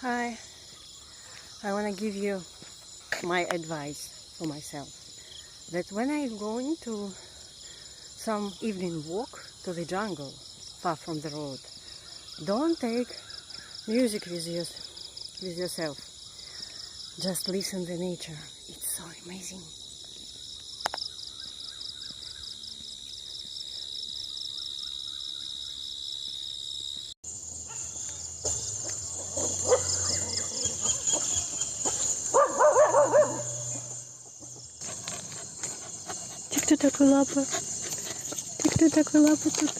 Hi, I want to give you my advice for myself. That when I'm going to some evening walk to the jungle, far from the road, don't take music with yourself. Just listen to nature. It's so amazing. Ты кто такой лапа? Ты кто такой лапа тут?